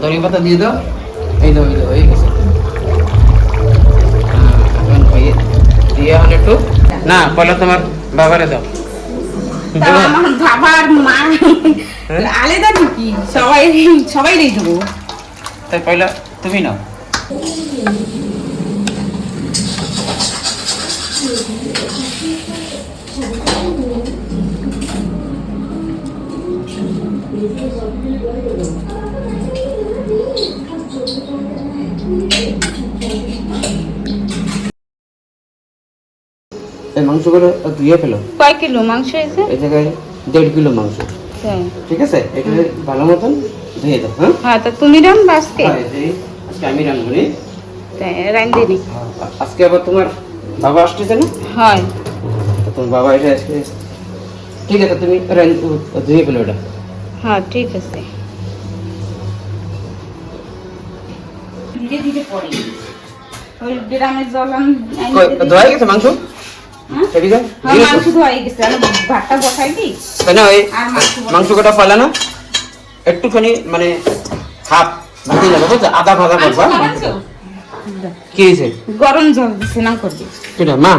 ধনে পাতা দিয়ে দাও, এই দাও এই গেছে। দিয়ে এখন একটু না বলো তোমার বাবারে দাও। আমার বাবার মা আলাদা নাকি? সবাই দিয়ে দেবো। তাই পয়লা তুমি নাও। এই মাংসগুলো ধুয়ে ফেলো। কয় কিলো মাংস হয়েছে? এই জায়গায় 1.5 কিলো মাংস। ঠিক আছে, এটা ভালো মতন ধুয়ে দাও। হ্যাঁ হ্যাঁ, তা তুমি রান্না আজকে? আজকে আমি রান্না করি। রান্ধি আজকে আবার তোমার বাবা আসতেছে না? হয়। তোমার বাবা এসে আজকে। ঠিক আছে, তুমি ধুয়ে ফেলো এটা। হ্যাঁ ঠিক আছে। ধীরে ধীরে পড়ি। ওই ড্রামের জল আমি ধোয়া গেছে মাংস? মাংস ধোয়া গেছে, আমি ভাতটা বসাই দিই। তাই না? ওই মাংস কটা ফেলে না একটুখানি মানে হাফ ভাজি যাবে, বুঝছো? আদা ভাজা করবা। কি হয়েছে? গরম জল দিছে না করবি কিটা মা?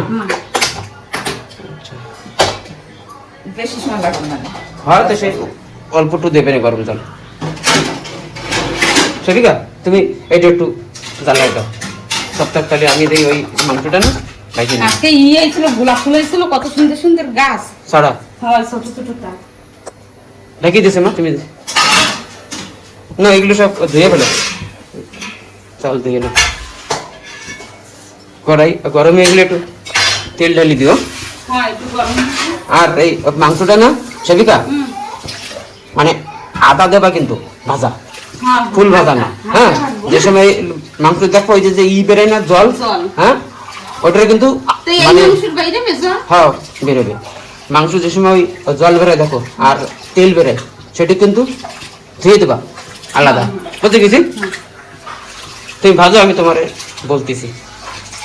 বেশি সময় লাগবে না। হ্যাঁ, তো সে অল্প একটু দেবে না গরম জল। সেবিকা, তুমি এটা একটু জ্বালাই দাও। সপ্তাহ তাহলে আমি দিই ওই মাংসটা না ভাইজি। আজকে ছিল, গোলাপ ফুল হয়েছিল, কত সুন্দর সুন্দর গাছ। সারা হ্যাঁ, ছোট ছোট গাছ ঢেকে দিয়েছে মা, তুমি না এগুলো সব ধুয়ে ফেলো। চাল ধুয়ে না, কড়াই গরমে এগুলো একটু তেল ঢালি দিও। হ্যাঁ, একটু গরম। আর এই মাংসটা না সেবিকা, মানে আদা দেবা কিন্তু ভাজা, ফুল ভাজা না। হ্যাঁ, যে সময় মাংস দেখো ওই যে বেরোয় না জল, হ্যাঁ ওটারে কিন্তু মানে হ্যাঁ বেরোবে। মাংস যে সময় জল বেরোয় দেখো আর তেল বেরোয়, সেটা কিন্তু ধুয়ে দেবা আলাদা, বুঝতে গেছি? তুমি ভাজো, আমি তোমার বলতেছি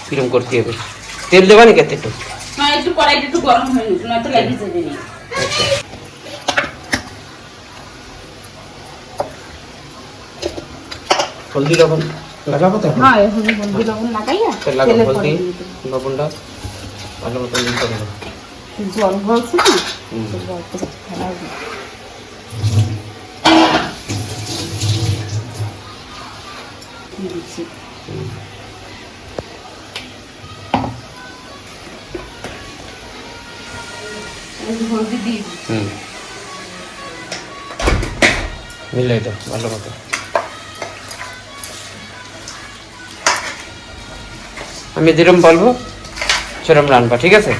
কিরকম করতে হবে। তেল দেবা নাকি একটু? একটু কড়াইটা একটু গরম হয়ে নিক, নয়তো লেগে যাবে না। হলদি লবণ লাগাবো তো? হ্যাঁ, হলদি লবণ লাগাইয়া লাগাবো। হলদি লবণটা ভালো মতন দিতে হবে। জল বলছে না, জল তো ফেলা হবে। দিচ্ছি হলদি দিই। মিলাই দাও ভালো মতো। আমি যেরকম বলবো সেরকম রান্না, ঠিক আছে?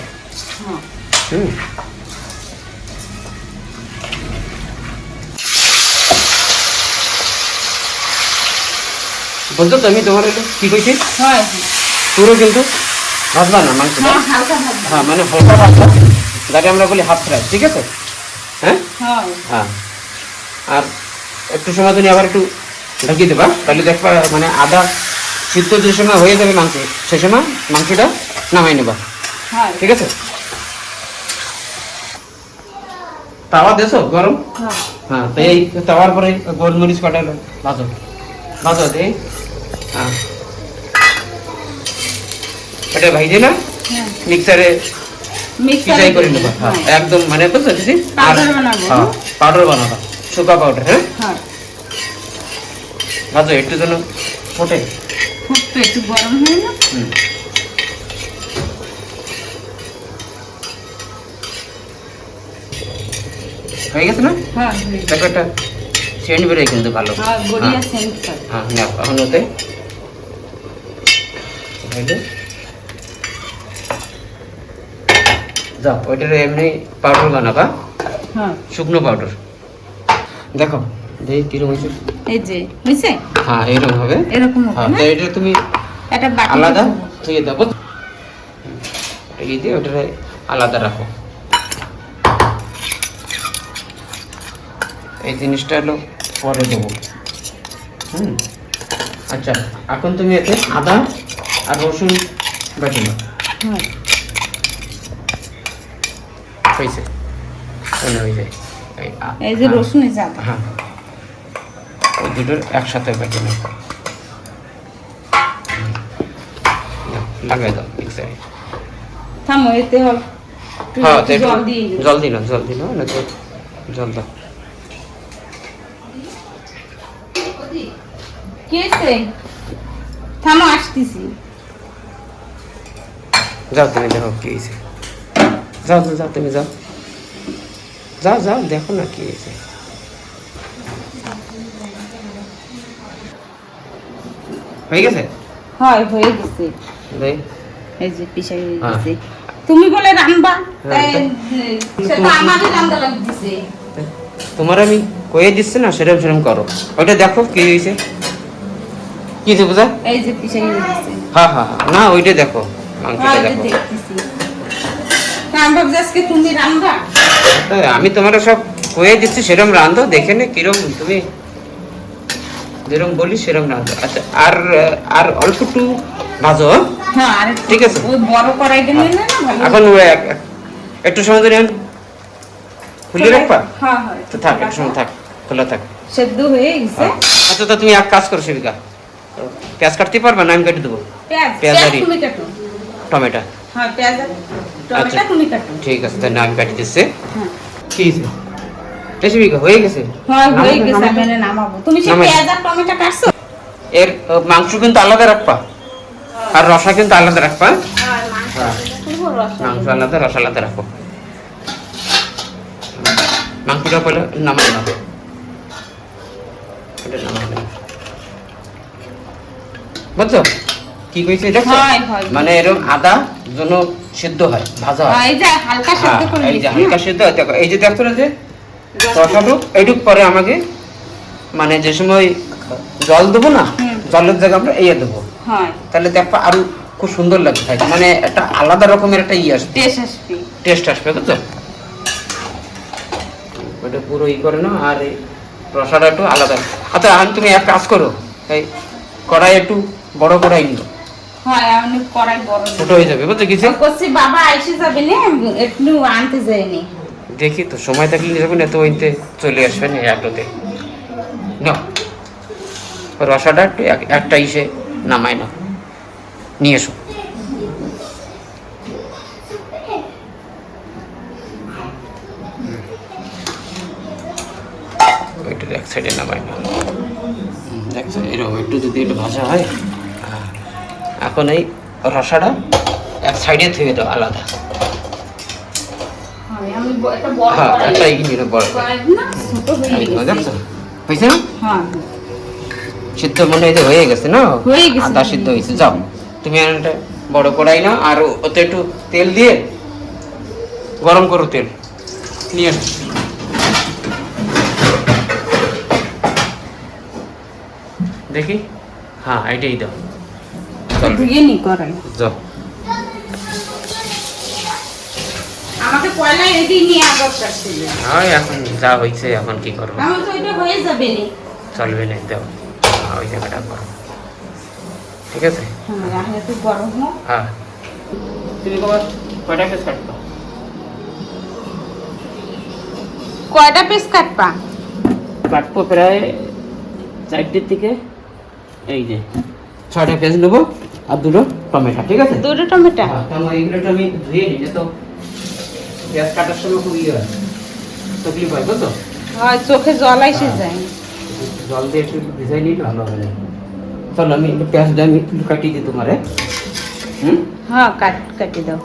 বলতো তো আমি তোমার কি কইছি, পুরো কিন্তু ভাজবা না মাংস। হ্যাঁ, মানে হালকা ভাজবা, যাকে আমরা বলি হাফ ফ্রাই, ঠিক আছে? হ্যাঁ হ্যাঁ, আর একটু সময় তুমি আবার একটু ঢাকিয়ে দেবা, তাহলে দেখবা মানে আদা সিদ্ধ যে সময় হয়ে যাবে মাংস, সে সময় মাংসটা নামাই নেবা, ঠিক আছে? তাওয়া দেছো গরম? হ্যাঁ, তো এই তাওয়ার পরে গোলমরিচ কটা ভাজো ভাজো দে। হ্যাঁ, এটা ভাইজে না মিক্সারে পিসাই করে নেবা। হ্যাঁ, একদম মানে বুঝছো দিদি? আর হ্যাঁ, পাউডার বানাবা, শুকা পাউডার। হ্যাঁ, ভাজো একটু যেন ফোটে, একটু গরম হয়ে না। হয়ে গেছে না? হ্যাঁ, দেখো একটা সেন্ট বেরোয় কিন্তু ভালো। হ্যাঁ, নাও এখন ওতে যাও, ওইটার এমনি পাউডার বানাবা, শুকনো পাউডার। দেখো দেখি কিরকম হয়েছে। এই যে হয়েছে। হ্যাঁ, এরকম হবে, এরকম হবে। হ্যাঁ, এটা তুমি একটা বাটি আলাদা ধুয়ে দাও, এই দিয়ে ওটারে আলাদা রাখো। এই জিনিসটা হলো পরে দেবো। আচ্ছা, এখন তুমি এতে আদা আর রসুন বেটে নাও। হয়েছে, এই যে রসুন, হ্যাঁ, দুটোর একসাথে বেটে নেব। লাগাই দাও মিক্সারে। থামো এতে হল হ্যাঁ তো জল দিয়ে জল দিন না তো জল দাও। কি হয়েছে? থামো আসতেছি। যাও তুমি দেখো কি হয়েছে। যাও তুমি যাও দেখো না কি হয়েছে। হয়ে গেছে? হয় হয়ে গেছে। দেখ এই যে পিছাই হয়ে হ্যাঁ। গেছে। তুমি বলে রান্না তাই হ্যাঁ, সেটা আমাদের রান্না লাগতেছে। তোমার আমি কয়ে দিচ্ছি না, সেরকম করো। ওইটা দেখো কি হয়েছে, কি হয়েছে বুঝা? এই যে পিছাই হয়ে গেছে। হ্যাঁ না ওইটা দেখো, মাংসটা হ্যাঁ দেখো। দেখতেছি। তা আমি ভাবছি আজকে তুমি রান্না। আমি তোমার সব কয়ে দিচ্ছি, সেরকম রান্ধো, দেখে নে কিরকম তুমি যেরকম বলি সেরকম রান্ধো। আচ্ছা আর অল্প একটু ভাজো। হ্যাঁ আর ঠিক আছে। ওই বড় কড়াইটা নিলে না ভালো। এখন একটু সময় ধরে খুলে রাখবা। হ্যাঁ তো থাক, একটু সময় থাক, খোলা থাক। সেদ্ধ হয়ে গেছে। আচ্ছা তো তুমি এক কাজ করো সেবিকা, পেঁয়াজ কাটতে পারবা না? আমি কেটে দেবো। পেঁয়াজ পেঁয়াজ আর তুমি কাটো। টমেটো। হ্যাঁ পেঁয়াজ আর টমেটো আচ্ছা। তুমি কাটো। ঠিক আছে, তাহলে আমি কাটি দিচ্ছি। হ্যাঁ কি হয়েছে? রেসিপিকা হয়ে গেছে? হ্যাঁ হয়ে নামাবো, গেছে। নামাবো। আমি নামাবো। তুমি সে নামাই। পেঁয়াজ আর টমেটো কাটছো? এর মাংস কিন্তু আলাদা রাখবা, আর রসা কিন্তু আলাদা রাখবা। আর মাংস হ্যাঁ। করবো রসা। মাংস আলাদা, রসা আলাদা রাখো। মাংসটা পরে নামাই নাও, এটা নামাই নাও। বুঝছো কি কইছে এটা? হয়, হয়। মানে এরকম আদা যেন সিদ্ধ হয়, ভাজা হয়। হ্যাঁ, এই যে হালকা হ্যাঁ, সেদ্ধ করে এই যে নিয়েছি হালকা না? সিদ্ধ হয়, দেখো এই যে দেখছো না যে রসাটুক, এইটুক পরে আমাকে মানে যে সময় জল দেবো না, হুম। জলের জায়গা আমরা এই দেবো, হয় তাহলে দেখো আরো খুব সুন্দর লাগবে খাইতে। মানে একটা আলাদা রকমের একটা আসবে, টেস্ট আসবে। টেস্ট আসবে, বুঝছো? ওটা পুরো করে নাও, আর এই রসাটা একটু আলাদা। আচ্ছা এখন তুমি এক কাজ করো, এই কড়াই একটু বড় কড়াই নিও, হয় আমি কড়াই বড় ছোট হয়ে যাবে, বুঝছো কিছু? করছি বাবা আইসে যাবে না, একটু আনতে যায়নি। দেখি তো সময় থাকলে যখন এত ওইতে চলে আসবেন এই অটোতে নাও। রসাটা একটু একটা ইসে নামাই নাও, নিয়ে এসো। ওইটার এক সাইডে নামাই নাও। দেখছো এরকম একটু যদি একটু ভাজা হয়। এখন এই রসাটা এক সাইডে থেকে দাও আলাদা। হয় আমি একটা বড় হ্যাঁ কড়াই একটা এগিয়ে বড় কড়াই না ছোট হয়ে গেছে। দেখছো হয়েছে না? হ্যাঁ সিদ্ধ মনে হয় যে হয়ে গেছে না? হয়ে গেছে। আদা সিদ্ধ হয়েছে। যাও তুমি আর একটা বড় কড়াই নাও, আর ওতে একটু তেল দিয়ে গরম করো, তেল নিয়ে আসো। দেখি, হ্যাঁ এটাই দাও। চল ধুয়ে নি কড়াই। যাও। আমাকে পয়লা এটি নিয়ে আবার কাটছিল। হ্যাঁ এখন যা হয়েছে, এখন কি করবো? আমার তো এটা হয়ে যাবে নি। চলবে না, দাও। ওই জায়গাটা করো, ঠিক আছে? হ্যাঁ রাখলে একটু গরম হোক। হ্যাঁ তুমি কয়টা পিস কাটবা? কয়টা পিস কাটবা? কাটবো প্রায় 4টের থেকে, এই যে 6টা পেঁয়াজ নেবো আর 2টো টমেটো, ঠিক আছে? দুটো টমেটো। এইগুলো তো আমি ধুয়ে নিই, তো পেঁয়াজ কাটার সময় খুব ইয়ে হয়, তকলিফ হয়, বুঝছো? হয় চোখে জল এসে যায়। জল দিয়ে একটু ভিজাই নিলে ভালো হবে। চলো আমি পেঁয়াজটা আমি একটু কাটিয়ে দিই তোমারে। হ্যাঁ কাটি দাও।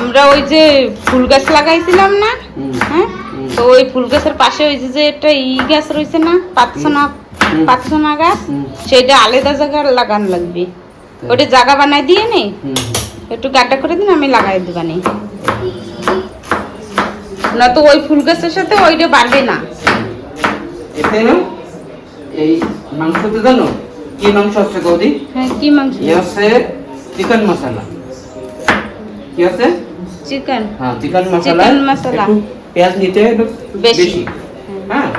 আমরা ওই যে ফুল গাছ লাগাইছিলাম না, হ্যাঁ, তো ওই ফুল গাছের পাশে ওই যে একটা গাছ রয়েছে না, পাতসোনা গাছ, সেটা আলাদা জায়গায় লাগানো লাগবে। ওটা জায়গা বানাই দিয়ে নেই, একটু গাড্ডা করে দিন, আমি লাগাই দেবানি, না তো ওই ফুল গাছের সাথে ওইটা বাড়বে না। এতে না এই মাংসতে জানো কি মাংস আছে গৌদি? হ্যাঁ কি মাংস? আছে চিকেন মশলা। কি আছে? চিকেন। হ্যাঁ চিকেন মশলা, চিকেন মশলা। একটু পেঁয়াজ নিতে হলো বেশি। বেশি। হ্যাঁ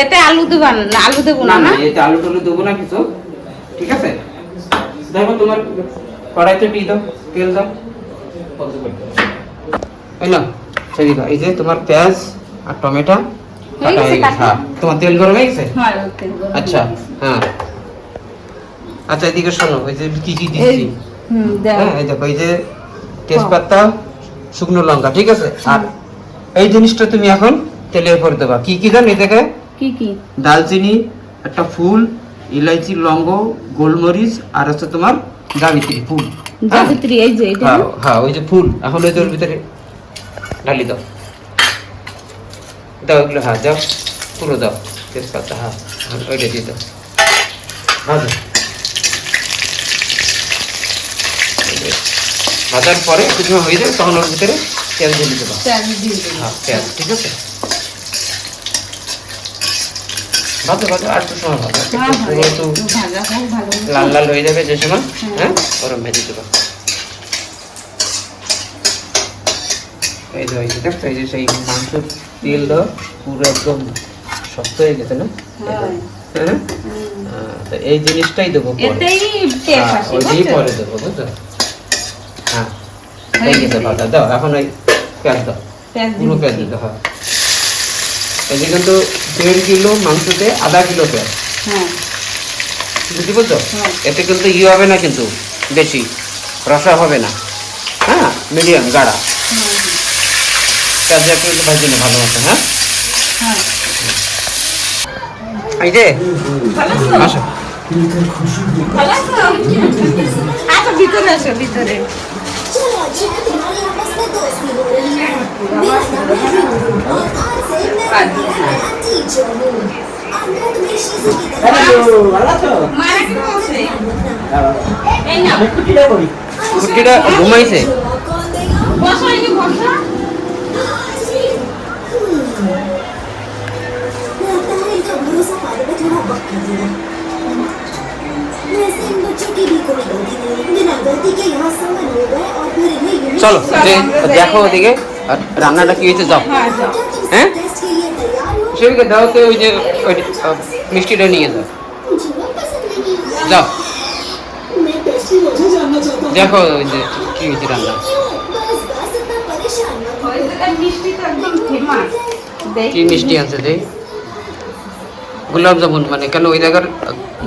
এতে আলু দেবো না না না এতে আলু টালু দেবো না কিছু, ঠিক আছে? দেখো তোমার কড়াইতে দিয়ে দাও, তেল দাও। এই না সেদিকে এই যে তোমার পেঁয়াজ আর টমেটো কাটা হয়ে গেছে। হ্যাঁ তোমার তেল গরম হয়ে গেছে? আচ্ছা হ্যাঁ আচ্ছা এদিকে শোনো, ওই যে কি কি দিচ্ছি। হ্যাঁ এই দেখো, এই যে তেজপাতা, শুকনো লঙ্কা, ঠিক আছে? আর এই জিনিসটা তুমি এখন তেলের উপর দেবা। কি কি জানো এটাকে? কি কি? দালচিনি, একটা ফুল, ইলাইচি, লবঙ্গ, গোলমরিচ, আর হচ্ছে তোমার জাবিত্রী ফুল। জাবিত্রী এই যে এটা। হ্যাঁ ওই যে ফুল, এখন ওই তোর ভিতরে ঢালি দাও, দাও এগুলো। হ্যাঁ দাও, পুরো দাও তেজপাতা। হ্যাঁ ওইটা দিয়ে দাও, ভাজো। ভাজার পরে কিছু হয়ে যাবে, তখন ওর ভিতরে তেল দিয়ে দেবো। হ্যাঁ পেঁয়াজ, ঠিক আছে? ভাজো ভাজো, আর একটু সময় ভাজো, পুরো একটু লাল লাল হয়ে যাবে যে সময়। হ্যাঁ ওরম ভেজে দেবো। এই যে দেখছো, এই যে সেই মাংসের তেল দাও, পুরো একদম শক্ত হয়ে গেছে না? হ্যাঁ তো এই জিনিসটাই দেবো পরে, ওইটাই পরে দেবো, বুঝছো? হ্যাঁ হয়ে গেছে ভাজা। দাও এখন ওই পেঁয়াজ দাও, পুরো পেঁয়াজ দিতে হয়। এই যে কিন্তু 1.5 কিলো মাংসতে আধা কিলো পেঁয়াজ, বুঝতে বলছো? এতে কিন্তু হবে না, কিন্তু বেশি রসা হবে না। হ্যাঁ মিডিয়াম গাঢ়া পেঁয়াজ একটু ভাজি না ভালো মতো। হ্যাঁ এই যে আসো, ভিতরে আসো, ভিতরে। चलो अच्छे हैं तुम्हारे आपस में दोस्ती हो रही है मेरा नाम है रीनू और आज से मैं तुम्हारा नया टीचर हूँ और मैं तुम्हें शीशे की तरह মারা কি বলছে? এই না কুটিটা ঘুমাইছে। कौन देगा বসো, এই যে বসো। आज भी लगता है इनका भरोसा पाने में थोड़ा वक्त लगेगा वैसे इन बच्चों की भी कोई गलती नहीं बिना गलती के यहाँ समन हो गए और फिर इन्हें यूं ही চলো দেখো ওদিকে আর রান্নাটা কি হয়েছে। যাও। क्या तुम हैं? टेस्ट के लिए तैयार हो সেদিকে দাও তো, ওই যে ওই মিষ্টিটা নিয়ে যাও। मुझे वो पसंद नहीं है যাও मैं टेस्ट की वजह जानना चाहता हूँ দেখো ওই যে কি হয়েছে রান্না। क्यों बस बस इतना परेशान मत हो ওই জায়গায় মিষ্টি তো একদম ফেমাস। কি মিষ্টি আছে দেই? গোলাপ জামুন, মানে কেন ওই জায়গার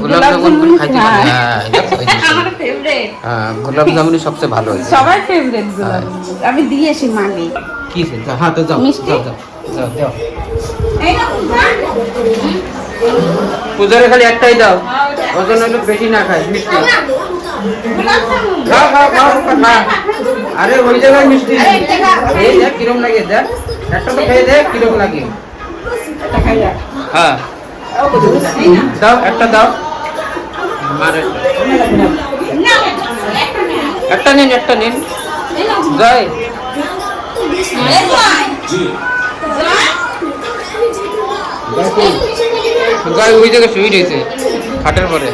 গোলাপ জামুন খাইতে পারে? হ্যাঁ দেখো ওই যে আমার ফেভারিট, হ্যাঁ গোলাপ জামুনই সবচেয়ে ভালো হয়েছে। সবার ফেভারিট গোলাপ জামুন। আমি দিয়েছি মাগে। কি হয়েছে? হ্যাঁ তো যাও মিষ্টি? যাও যাও যাও যাও। এই না পূজা? পূজারে খালি একটাই দাও, ওজন একটু বেশি না খায় মিষ্টি। গোলাপ জামুন। খাও খাও খাও খাও। আরে ওই জায়গায় মিষ্টি এই দেখ কিরম লাগে, দেখ একটা তো খেয়ে দেখ কিরম লাগে। হ্যাঁ দাও একটা দাও, মারে একটা নিন, একটা নিন। জয় জয় ওই জায়গায় শুয়ে রয়েছে খাটের পরে,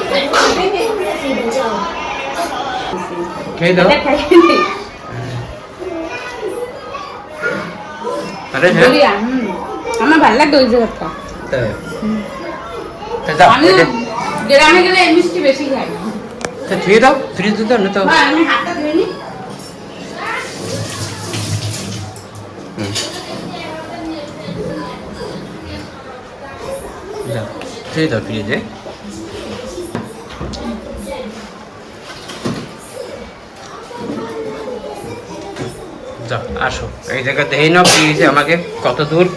খেয়ে দাও। আরে হ্যাঁ বলিয়া, আমার ভালো লাগে ওই জায়গাটা। যাও আমি গ্রামে গেলে এই মিষ্টি বেশি খাই। ধুয়ে দাও, ফ্রিজ দিতে না তো। আমি হাতটা ধুয়ে নি। ধুয়ে দাও ফ্রিজে। যাও আসো, এই জায়গা দেখে নাও ফ্রিজে আমাকে কত দূর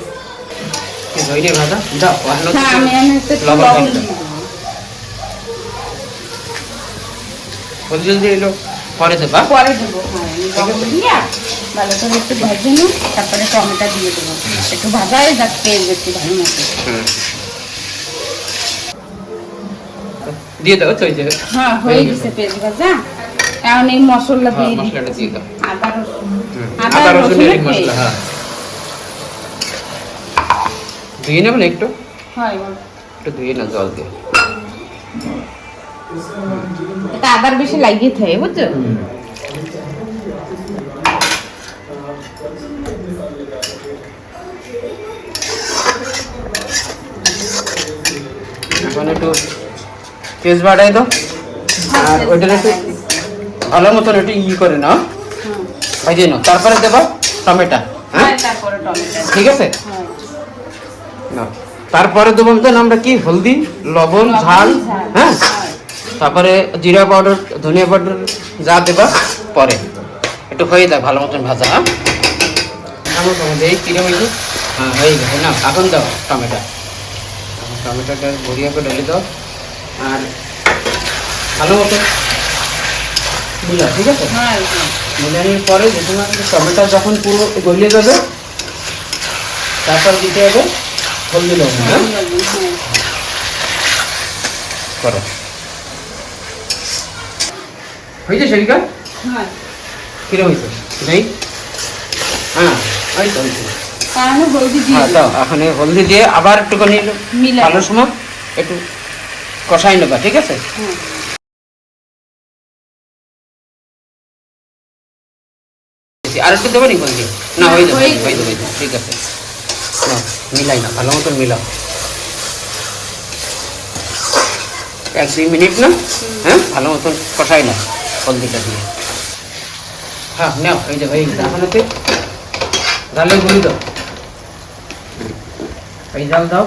ধৈর্য ভাজা। যাও হ্যাঁ, আমি একটু লবণ লবণ কম দিয়ে দাও। দেবো। জলদি জলদি এলো পরে দেবা। পরে দেবো, হ্যাঁ আমি লবণ দিয়ে ভালো করে একটু ভেজে নিই, তারপরে টমেটো দিয়ে দেবো। একটু ভাজা হয়ে যাক, তেল একটু ভালো মতো। দিয়ে দাও তো, ওই যে হ্যাঁ হয়ে গেছে পেঁয়াজ ভাজা। এখন এই মশলা দিয়ে দিই। মশলাটা দিয়ে দাও। আদা রসুন, আদা রসুনের রসুনের মশলা। পেস্ট। হ্যাঁ ধুয়ে নেবেন একটু, হয় বল। একটু ধুয়ে না জল দিয়ে। এটা আদার বেশি লাগিয়ে থাকে, বুঝছো? এখন একটু পেঁয়াজ বাড়াই দাও আর ওইটা একটু ভালো মতন একটু করে নাও ভাজিয়ে নাও, তারপরে দেবো টমেটো। হ্যাঁ তারপরে টমেটো। ঠিক আছে, নাও। তারপরে দেবো আমরা কি হলদি, লবণ, ঝাল, হ্যাঁ, তারপরে জিরা পাউডার, ধনিয়া পাউডার যা দেবা পরে একটু হয়ে যায় ভালো মতন ভাজা। এই কিরম হয়েছে? হ্যাঁ হয়ে গেছে না, এখন দাও টমেটো। টমেটোটা ভরিয়া করে ঢেলে দাও আর ভালো মতো মিলাও। ঠিক আছে, মিলানোর পরে যে তোমার টমেটো যখন পুরো গলিয়ে যাবে তারপর দিতে হবে হলদি, লবণ। হ্যাঁ করো, হয়েছে সেবিকা? কিরম হয়েছে? নেই? হ্যাঁ ওই তো হয়েছে। হ্যাঁ দাও, এখন হলদি দিয়ে আবার একটুখানি ভালো সময় একটু কষাই নেবা। ঠিক আছে, আর একটু দেবো নি হলদি? না হয়ে যাবে, হয়ে যাবে। ঠিক আছে, মিলাই না ভালো মতন মিলাও 1-2 মিনিট না। হ্যাঁ ভালো মতন কষাই না হলদিটা দিয়ে। হ্যাঁ নাও, এই যে হয়ে গেছে। এখন হচ্ছে ডালের গুঁড়ি দাও, এই জাল দাও,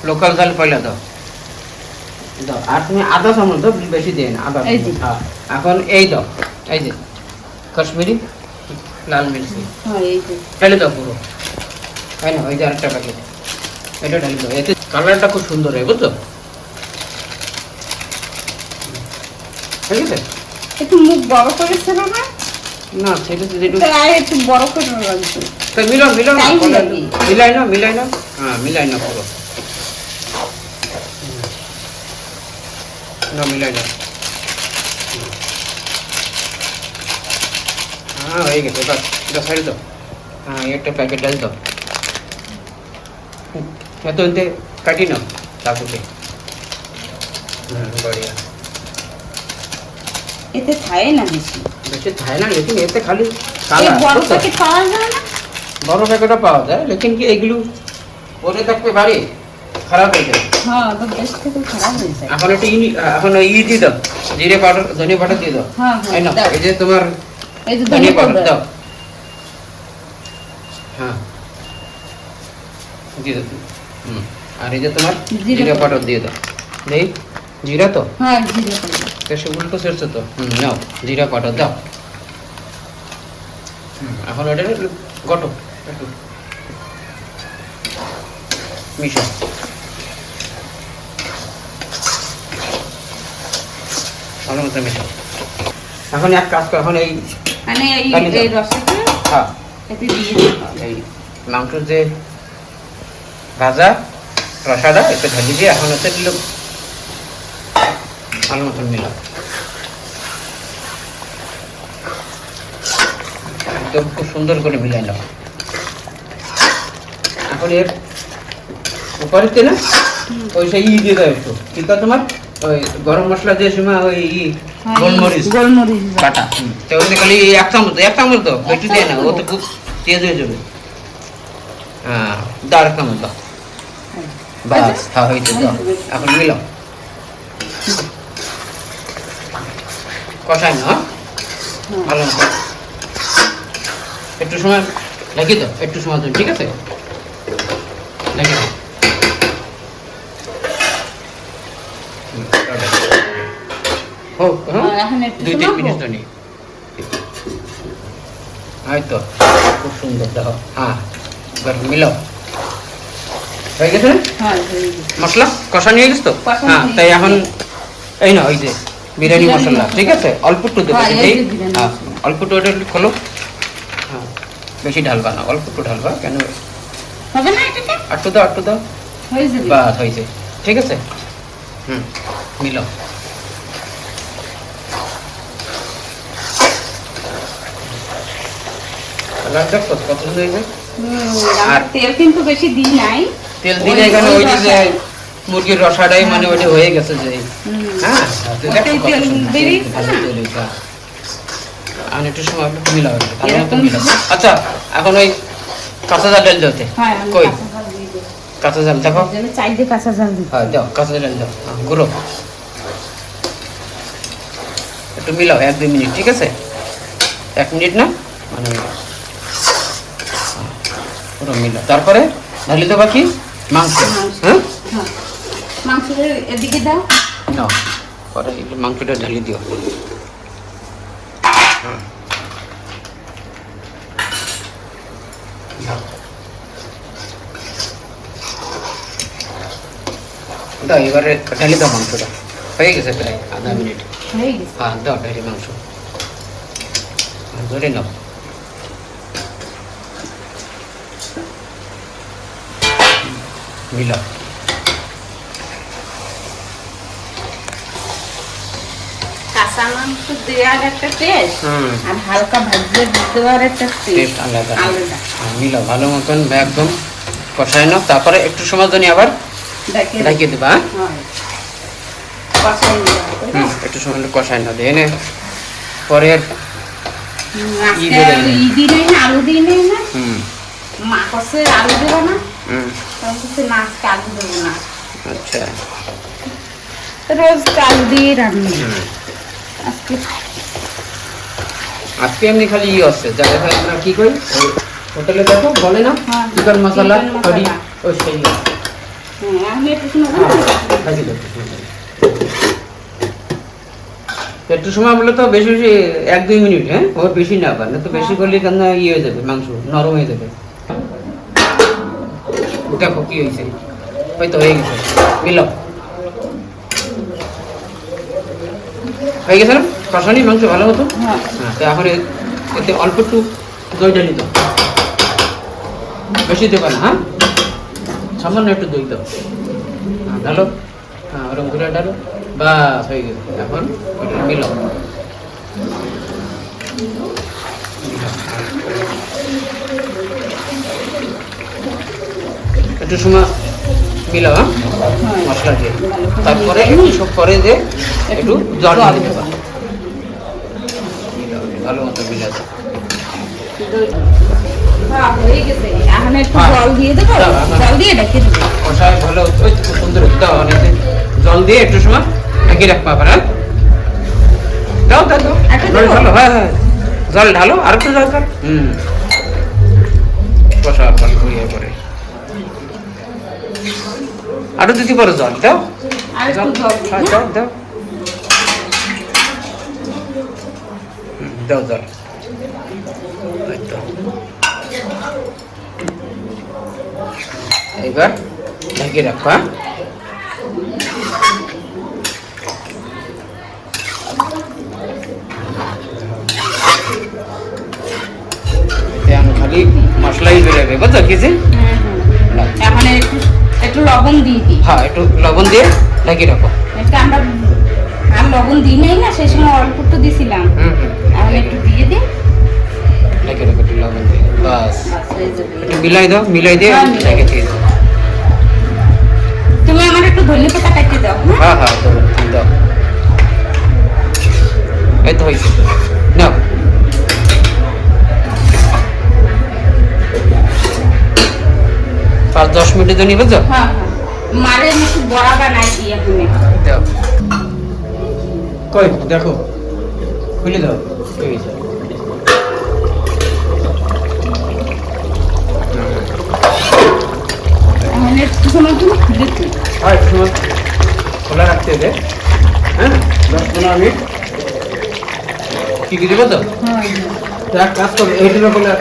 লোকাল জাল পয়লা দাও দাও। আর তুমি আদা চামচ দাও, বেশি দিয়ে না আদা। হ্যাঁ এখন এই দাও, এই যে কাশ্মীরি লাল মির্চি ঢেলে দাও পুরো। তাই না, ওই যে আরেকটা প্যাকেট এটা ঢেলে দাও, এতে কালারটা খুব সুন্দর হয়, বুঝছো? ঠিক আছে, একটু মুখ বড় করেছে বাবা। না সেটা একটু বড় করে লাগছে। মিলাও না, মিলাই না। হ্যাঁ মিলাই না পুরো, না মিলাই না। হ্যাঁ হয়ে গেছে, এটা সাইড দাও। হ্যাঁ একটা প্যাকেট ডাল দাও, এত এতে কাটি নাও চাকুতে। বড়িয়া, এতে খায় না বেশি, বেশি খায় না, লেকিন এতে খালি বড় প্যাকেট পাওয়া যায় না। বড় প্যাকেটও পাওয়া যায়, লেকিন কি এগুলো পরে থাকবে বাড়ি খারাপ হয়ে যায়। হ্যাঁ তো বেশ থেকে খারাপ হয়ে যায়। এখন একটু এখন দিয়ে দাও, জিরে পাউডার, ধনিয়া পাউডার দিয়ে দাও। হ্যাঁ এই যে তোমার এই যে ধনিয়া পাউডার দাও। হ্যাঁ দিয়ে দাও। আর এই যে তোমার জিরা পাউডার দিয়ে দাও। নেই জিরা তো? হ্যাঁ জিরা পাউডার। সে উল্টো সেরছে তো। নাও জিরা পাউডার দাও। এখন এটা গটো একটু মিশাও। ভালো মতো মিশাও। এখন এক কাজ করো, এখন এই মানে এই রসটা হ্যাঁ এতে দিয়ে দিতে এই মাংসের যে ভাজা রসাটা একটু ঢালি দিয়ে এখন হচ্ছে দিল ভালো মতন মিলাও। একদম খুব সুন্দর করে মিলাই নাও। এখন এর উপরেতে না ওই সেই দিয়ে দাও একটু, কিন্তু তোমার ওই গরম মশলা দিয়ে সময় ওই গোলমরিচ কাটা, তো ওই খালি এক চামচ দাও, বেশি দিয়ে না, ও তো খুব তেজ হয়ে যাবে। হ্যাঁ দাও, এক চামচ দাও, বাস। হ্যাঁ হয়েছে, দাও। এখন মিলাও, কষাই না ভালো মতো। একটু সময় লাগিয়ে দাও, একটু সময় দাও। ঠিক আছে, লাগিয়ে দাও। হোক, হ্যাঁ 2-3 মিনিট তো নেই। হয়তো খুব সুন্দর, দেখো। হ্যাঁ এবার মিলাও, হয়ে গেছে মশলা কষা নিয়ে গেছো তো? হ্যাঁ তাই এখন এই না ওই যে বিরিয়ানি মশলা, ঠিক আছে, অল্প একটু দেবো। হ্যাঁ অল্প একটু ওটা খোলো। হ্যাঁ বেশি ঢালবা না, অল্প একটু ঢালবা। কেন একটু দাও, বাস হয়েছে। ঠিক আছে, মিলাও। দেখো কত সুন্দর হয়েছে। আর তেল কিন্তু বেশি দিই নাই, তেল দিলে এখানে ওই যে মুরগির রসাটাই মানে ওইটা হয়ে গেছে যে। হ্যাঁ একটু সময় মিলাও, ভালো মতো মিলাও। আচ্ছা এখন ওই কাঁচা ডাল দিতে কই কাঁচা জাল দেখো, এর জন্য চাইতে কাঁচা জাল দিই। হ্যাঁ দাও কাঁচা জাল দাও, গুঁড়ো একটু মিলাও 1-2 মিনিট, ঠিক আছে? 1 মিনিট না মানে পুরো মিলাও, তারপরে ঢালি দেবা কি মাংস। হ্যাঁ হ্যাঁ, মাংস এদিকে দাও। নাও, পরে একটু মাংসটা ঢালি দিও। হ্যাঁ। দাও। দাও এবারে ঢালি দাও মাংসটা, হয়ে গেছে প্রায় আধা মিনিট। হয়ে গেছে। হ্যাঁ দাও ঢালি মাংস, ধরে নাও। মিলাও। কাঁচা মাংস দেওয়ার একটা টেস্ট হুম। আর হালকা ভাজলে দেওয়ার একটা টেস্ট টেস্ট আলাদা। আলাদা। মিলাও ভালো মতন একদম কষাই নাও, তারপরে একটু সময় জন্য আবার দেখে ঢাকিয়ে দেবা। হ্যাঁ? হয় কষাই নিতে হবে। একটু সময় কষাই নাও, দিয়ে নে পরে আজকে দেবে না। ই দিই নাই না, আলু দিই নাই না, হুম মা কষে আলু দেবো না, হুম তখন কষে না আজকে আলু দেবো না, আচ্ছা রোজ আলু দিয়ে রান্না হুম। আজকে আজকে এমনি খালি আছে যা দেখা আমরা কি করি ওই হোটেলে দেখো বলে না হ্যাঁ, চিকেন মশলা chicken মশলা। কারি ওই সেই হ্যাঁ আমি একটু শুনে একটু সময় বলে তো বেশি বেশি 1-2 মিনিট, হ্যাঁ ওর বেশি না আবার, না তো বেশি করলে কেন ইয়ে হয়ে যাবে, মাংস নরম হয়ে যাবে। দেখো কি হয়েছে, ওই তো হয়ে গেছে, মিলাও হয়ে গেছে না কষানি মাংস ভালো মতো। হ্যাঁ হ্যাঁ তো এখন এতে অল্প একটু দই ঢালি দাও, বেশি দেবে না, হ্যাঁ সামান্য একটু দই দাও। হ্যাঁ ঢালো, হ্যাঁ ওরকম করে ঢালো, বাস হয়ে গেছে। এখন ওটা মিলাও, একটু সময় মিলাও, হ্যাঁ মশলা দিয়ে, তারপরে একটু সব পরে দিয়ে একটু জল ঢালি দেবা, ভালো মতো মিলাও। হ্যাঁ হয়ে গেছে, এখন একটু হ্যাঁ। জল দিয়ে দেবো, দাও, এখন। জল দিয়ে ডেকে দেবো। কষায় ভালো ওই তো খুব সুন্দর দাও, অনেকে জল দিয়ে একটু সময় ঢেকে রাখবা আবার। হ্যাঁ দাও দাও দাও একটু জল দেবো? ঢালো, হ্যাঁ হ্যাঁ জল ঢালো আর একটু জল দাও। কষা ভালো করিয়া করে আরো দিতে পারো জল, দাও আর একটু জল দিই, হ্যাঁ, হ্যাঁ? দাও দাও দাও জল, এই তো। এবার ঢেকে রাখবা। এখন খালি মশলাই বেরোবে, বুঝছো কিছু? হ্যাঁ, হ্যাঁ। এখন একটু একটু লবণ দিয়ে দিই, হ্যাঁ একটু লবণ দিয়ে ঢেকে রাখো। একটা আমরা আর লবণ দিই নাই না, সেই সময় অল্প একটু দিছিলাম, হুম এখন একটু দিয়ে দিই, ঢেকে রাখো একটু লবণ দিয়ে, বাস বাস হয়ে যাবে। একটু মিলাই দাও, মিলাই দিয়ে হ্যাঁ, মিলাই ঢেকে দিয়ে দাও। তুমি আমার একটু ধনে পাতা কাটিয়ে দাও, হ্যাঁ? হ্যাঁ হ্যাঁ দাও, এই তো হয়েছে, নাও। 5-10 মিনিটের জন্য, বুঝছো? হ্যাঁ হ্যাঁ মারে আমি একটু বড়া বানাই দিই এখন, দাও কই দেখো খুলে দাও, হয়ে গেছে। এখন একটু সময় তুমি খুলে দিই। হ্যাঁ একটু সময় খোলা রাখতে হবে, হ্যাঁ 10-15 মিনিট। কি কি দেবো তো? হ্যাঁ হ্যাঁ। তো এক কাজ করো, এইগুলো বলে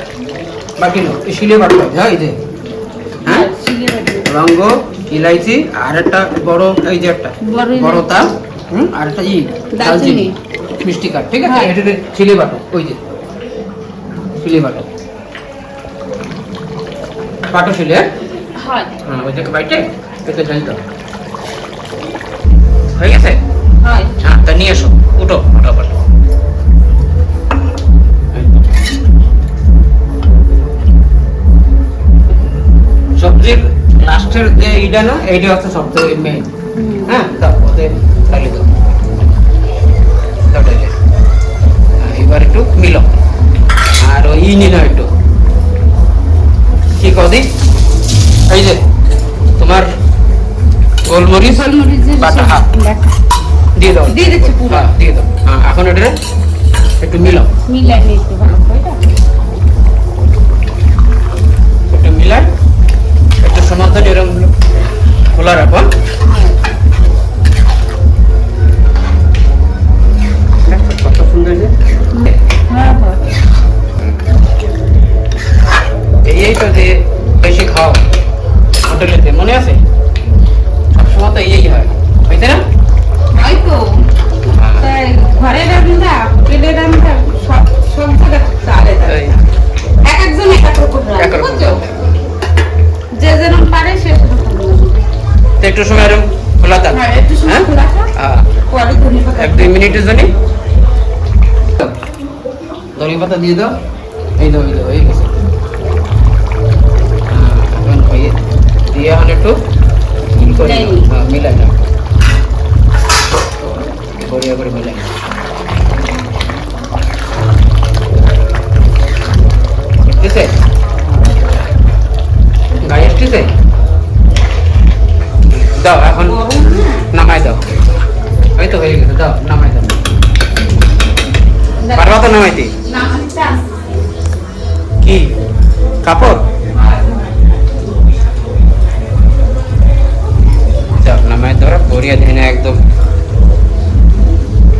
বাকি নো শিলে বাটতে হবে, হ্যাঁ এই যে হ্যাঁ শিলে বাটি। লবঙ্গ ইলাইচি আর একটা বড় এই যে একটা বড় বড় তাল, আর একটা দালচিনি মিষ্টি কাঠ, ঠিক আছে? হ্যাঁ। এটা শিলে বাটো, ওই যে শিলে বাটো, বাটো শিলে, হয় হ্যাঁ ওই থেকে বাইটে এতে ঢালি দাও, হয়ে গেছে? হয়। হ্যাঁ তা নিয়ে এসো, উঠো ফটাফট। সবজির লাস্টের যে এইটা না, এইটা হচ্ছে সবথেকে মেইন। হ্যাঁ দাও ওতে ঢালি দাও, দাও ঢেলে। এবার একটু মিলো আর ওই নিয়ে নাও একটু, কি কদি এই যে গোলমরিচ গোলমরিচের বাটা সব লেখা। দিয়ে দাও দিয়ে দিচ্ছি পুরো। হ্যাঁ দিয়ে দাও। হ্যাঁ এখন এটা একটু মিলাও, মিলাই নিতে ভালো করে এটা। একটু মিলাই একটু সময় ধরে এরকম খোলা রাখো। দেখো কত সুন্দর যে হ্যাঁ হ্যাঁ এই তো যে বেশি খাও হোটেলেতে, মনে আছে? সবসময় তো এই হয়, হইতে না? ওই তো তাই ঘরে রান্না হোটেলে রান্না সব সব জায়গায় আলাদা। এই, এক একজন এক এক রকম রান্না, একরকম। বুঝছো? যে যেরকম পারে সে সেরকম রান্না। তো একটু সময় এরকম খোলা থাক। হ্যাঁ, একটু সময় হ্যাঁ? খোলা থাক। হ্যাঁ, পরে ধনেপাতা 1-2 মিনিটের জন্য ধনে পাতা দিয়ে দাও। এই দাও, এই দাও, এই গেছে। হ্যাঁ, এখন দিয়ে এখন একটু করে মিলাই নাও। নিই। হ্যাঁ, মিলাই নাও, বড়িয়া করে মিলাই নাও। এসছে গায়ে এসছে, দাও এখন গরম না? নামাই দাও। এই তো হয়ে গেছে, দাও নামাই দাও। পারবা তো নামাইতে? না, আচ্ছা। কি কাপড়? দাও নামাই দাও, বড়িয়া ধানে একদম।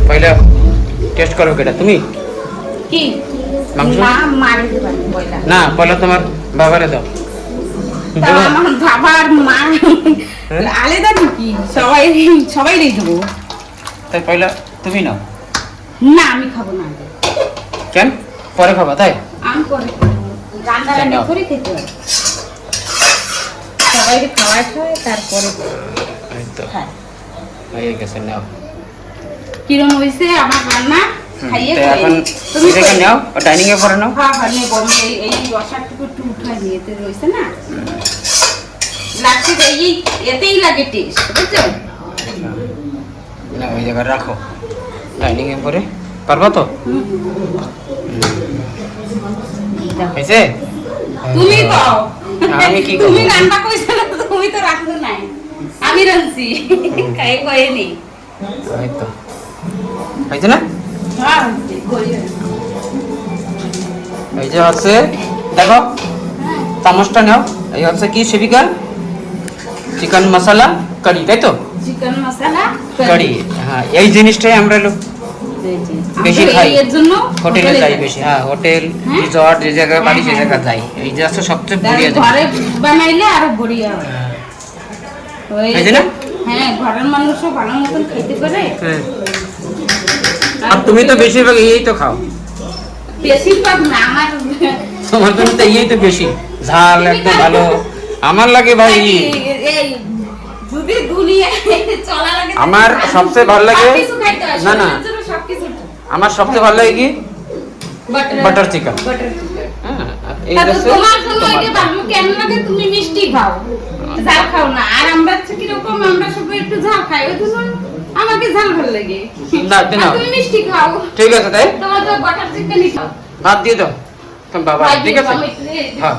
পয়লা টেস্ট করো কেটা তুমি? কি? মাংস? মা মারি দিবেন পয়লা। না, পয়লা তোমার বাবারে দাও। তা আমার বাবার মা হ্যাঁ? আলাদা নাকি? সবাই সবাই দিয়ে দেবো। তাই পয়লা তুমি নাও। না আমি খাবো না আগে। কেন? পরে খাবা তাই? আমি করে রান্না রান্না করে খেতে হয়। সবাইকে খাওয়াই খাওয়াই তারপরে এই তো খায়। হয়ে গেছে, নাও। কিরম হয়েছে আমার রান্না? খাইয়ে তো খাইয়ে। এখন তুমি এটাকে কই? নাও, ডাইনিং এ পরে নাও। হ্যাঁ হ্যাঁ নেবো। আমি এই রসাটুকু একটু উঠাই নিয়ে এতে রয়েছে না, লাগছে যে এতেই লাগে টেস্ট, বুঝছো? না, ওই জায়গায় রাখো, ডাইনিং এ পরে। পারবা তো? হয়েছে? তুমি কও। আমি কি তুমি করবো? রান্না কইছো না, তুমি তো রাখছো নাই, আমি রাঁধছি। খাই কয়ে নি। এই তো হয়েছে না? হ্যাঁ হচ্ছে, কইও। এই যে হচ্ছে, দেখো চামচটা নাও। এই হচ্ছে কি সেবিকা? চিকেন মশলা কারি, তাই তো? চিকেন মশলা কারি। হ্যাঁ, এই জিনিসটাই আমরা লোক বেশি খাই। এর জন্য হোটেলে যাই বেশি। হ্যাঁ, হোটেল হ্যাঁ? রিসর্ট যে জায়গায় বাড়ি সে হ্যাঁ, জায়গায় যাই। এই যে হচ্ছে সবচেয়ে তার বড়িয়া ঘরে জিনিস। বানাইলে আরো বড়িয়া হয়। ওই এই যে না? হ্যাঁ, ঘরের মানুষও ভালো মতন খেতে পারে। হ্যাঁ। আর তুমি তো বেশিরভাগ এই তো খাও, বেশিরভাগ না আমার তোমার জন্য তো এই তো বেশি ঝাল একদম ভালো। আমার লাগে ভাই, এই যদি দুনিয়ায় চলা লাগে আমার সবচেয়ে ভালো লাগে, সবকিছু খাইতে হয়, না না, শরীরের জন্য সবকিছু। আমার সবচেয়ে ভালো লাগে কি? Butter chicken. Butter chicken. হ্যাঁ, আর এই তা তো হচ্ছে তোমার জন্য তোমার। এটা ভালো কেন লাগে? তুমি মিষ্টি খাও, ঝাল খাও না। আর আমরা হচ্ছে কিরকম, আমরা সবাই একটু ঝাল খাই, ওই জন্য আমাকে ঝাল ভালো লাগে। না, তে নাও। আর তুমি মিষ্টি খাও, ঠিক আছে, তাই তোমার তো বাটার চিকেনই খাও। ভাত দিয়ে দাও তোমার বাবা, ঠিক আছে? আমি একটু- হ্যাঁ।